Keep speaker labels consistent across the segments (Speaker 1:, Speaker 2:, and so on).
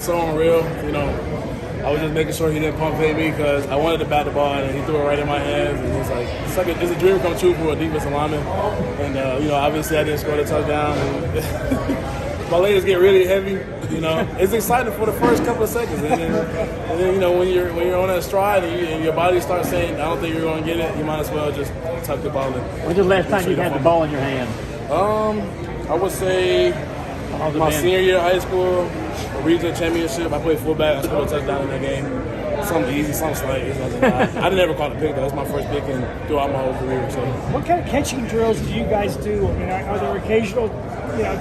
Speaker 1: so unreal. You know, I was just making sure he didn't pump fake me because I wanted to bat the ball and he threw it right in my hands. And it's a dream come true for a defensive lineman. And you know, obviously I didn't score the touchdown. And my legs get really heavy. You know, it's exciting for the first couple of seconds, and then you know when you're on that stride and your body starts saying, I don't think you're going to get it, you might as well just tuck the ball in.
Speaker 2: When's the last time you had the ball in your hand?
Speaker 1: I would say my senior year of high school, a regional championship. I played fullback. I scored a touchdown in that game. Something easy, something slight. I didn't ever call it a pick, though. That's my first pick throughout my whole career. So,
Speaker 3: what kind of catching drills do you guys do? I mean, are there occasional,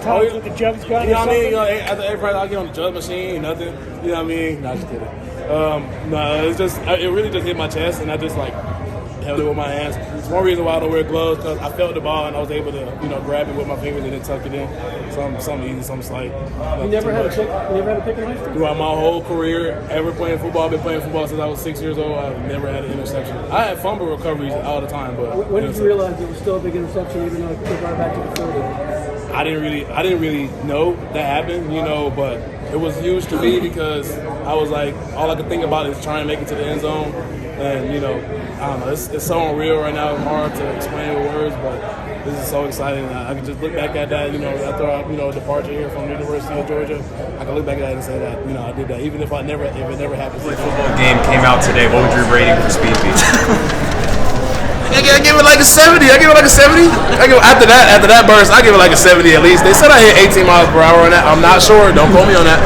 Speaker 3: times with the jugs gun?
Speaker 1: You know what I mean? After every practice, I get on the jug machine, nothing. You know what I mean? No, just kidding. No, it's just it really just hit my chest, and I just held it with my hands. It's one reason why I don't wear gloves, because I felt the ball and I was able to, grab it with my fingers and then tuck it in. Something easy, something slight.
Speaker 2: You never had a pick? You never had a pick in high school?
Speaker 1: Throughout my whole career, ever playing football, I've been playing football since I was 6 years old. I've never had an interception. I had fumble recoveries all the time, but
Speaker 2: when did you realize it was still a big interception, even though it took right back to the 30?
Speaker 1: I didn't really know that happened, but it was huge to me because I was like, all I could think about is trying to make it to the end zone. And, I don't know, it's so unreal right now. It's hard to explain with words, but this is so exciting. I can just look back at that, after our, departure here from the University of Georgia, I can look back at that and say that, I did that, even if it never happens.
Speaker 4: The football game came out today. What would your rating for Speed be?
Speaker 1: I give it like a 70. After that burst, I give it like a 70 at least. They said I hit 18 miles per hour on that. I'm not sure. Don't quote me on that.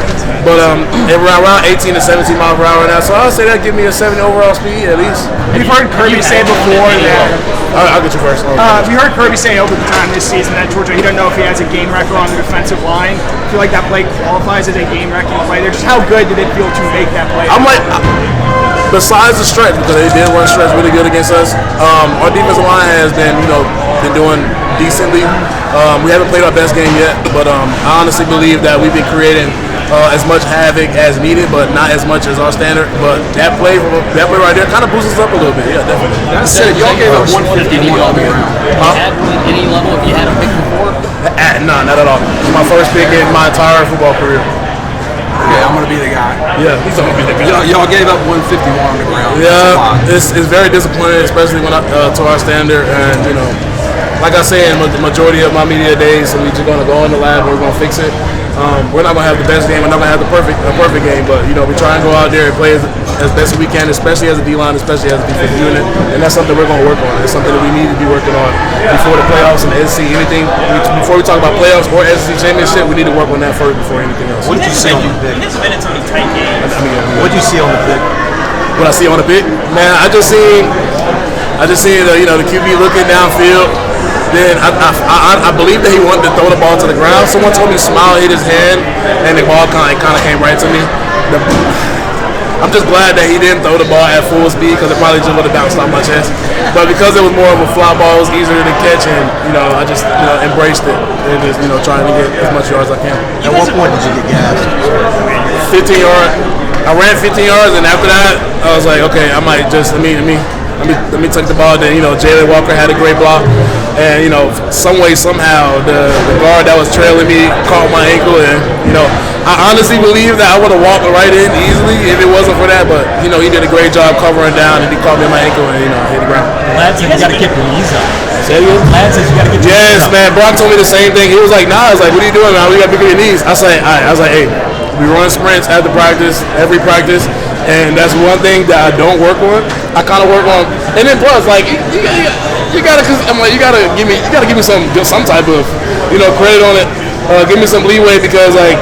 Speaker 1: But around 18 to 17 miles per hour on that. So I'll say that give me a 70 overall speed at least.
Speaker 3: You've heard Kirby say before that.
Speaker 1: I'll get you first.
Speaker 3: You heard Kirby say over the time this season that Georgia, he doesn't know if he has a game record on the defensive line. I feel like that play qualifies as a game-wrecking play. Just how good did it feel to make that play?
Speaker 1: I'm like, besides the stretch, because they did run stretch really good against us, our defensive line has been, been doing decently. We haven't played our best game yet, but I honestly believe that we've been creating as much havoc as needed, but not as much as our standard. But that play right there kind of boosts us up a little bit. Yeah, definitely.
Speaker 4: That said, y'all gave up 151 on the ground.
Speaker 5: Any level if you had a pick before?
Speaker 1: No, not at all. It's my first pick in my entire football career.
Speaker 4: Yeah, I'm going to be the guy.
Speaker 1: Yeah, he's going to be the guy.
Speaker 4: Y'all gave up 151 on the ground.
Speaker 1: Yeah, it's very disappointing, especially when to our standard. And, like I said, the majority of my media days, so we're just going to go in the lab, we're going to fix it. We're not going to have the best game, we're not going to have a perfect game, but, we try and go out there and play as best as we can, especially as a D-line, especially as a defensive unit. And that's something we're going to work on. It's something that we need to be working on before the playoffs and the SEC. Before we talk about playoffs or SEC championship, we need to work on that first before anything else.
Speaker 4: What did you see on the pick? What did you see on the pick?
Speaker 1: What I see on the pick? Man, I just seen the QB looking downfield. Then I believe that he wanted to throw the ball to the ground. Someone told me Smile hit his hand, and the ball kind of came right to me. I'm just glad that he didn't throw the ball at full speed because it probably just would have bounced off my chest. But because it was more of a fly ball, it was easier to catch, and I just embraced it and just trying to get as much yards as I can.
Speaker 4: At what point did you get gassed?
Speaker 1: 15 yards. I ran 15 yards, and after that, I was like, okay, I might just let me take the ball. Then Jalen Walker had a great block, and some way somehow the guard that was trailing me caught my ankle, and I honestly believe that I would have walked right in easily if it wasn't for that. But he did a great job covering down, and he caught me on my ankle, and hit the ground.
Speaker 2: Lad said you got to get your knees up.
Speaker 1: Say it again?
Speaker 2: Lad says you got to get your knees up.
Speaker 1: Yes, man. Brock told me the same thing. He was like, nah. I was like, what are you doing, man? We got to pick up your knees. I was like, hey, we run sprints after practice, every practice. And that's one thing that I don't work on. I kind of work on, and then plus, like you gotta give me some type of credit on it. Give me some leeway because I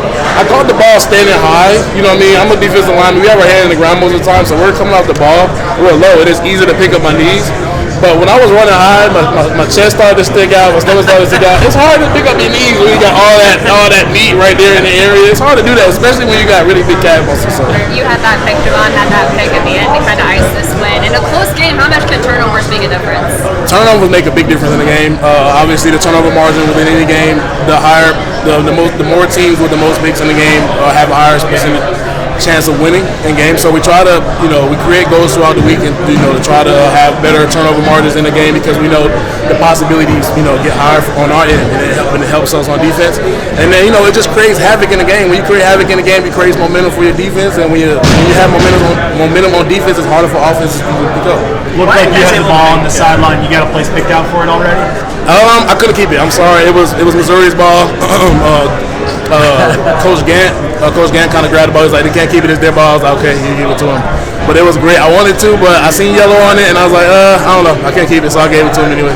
Speaker 1: caught the ball standing high. You know what I mean? I'm a defensive lineman. We have our hand in the ground most of the time, so we're coming off the ball real low. It is easy to pick up my knees. But when I was running high, my chest started to stick out, my stomach started to stick out. It's hard to pick up your knees when you got all that meat right there in the area. It's hard to do that, especially when you got really big calf muscles. So.
Speaker 6: You had that pick, Javon had that pick at the end to kind of ice this win. In a close game, how much can turnovers make a difference?
Speaker 1: Turnovers make a big difference in the game. Obviously, the turnover margin within any game, the more teams with the most picks in the game have a higher chance of winning in games. So we try to, we create goals throughout the week and, to try to have better turnover margins in the game because we know the possibilities, get higher on our end and it helps us on defense. And then, it just creates havoc in the game. When you create havoc in the game, it creates momentum for your defense. And when you have momentum on defense, it's harder for offenses to pick up.
Speaker 7: Looked like you had the ball on the sideline. You got a place picked out for it already?
Speaker 1: I couldn't keep it. I'm sorry. It was Missouri's ball. Coach Gant kind of grabbed the ball. He's like, they can't keep it. It's their ball. I was like, okay, you give it to him. But it was great. I wanted to, but I seen yellow on it, and I was like, I don't know. I can't keep it, so I gave it to him anyway.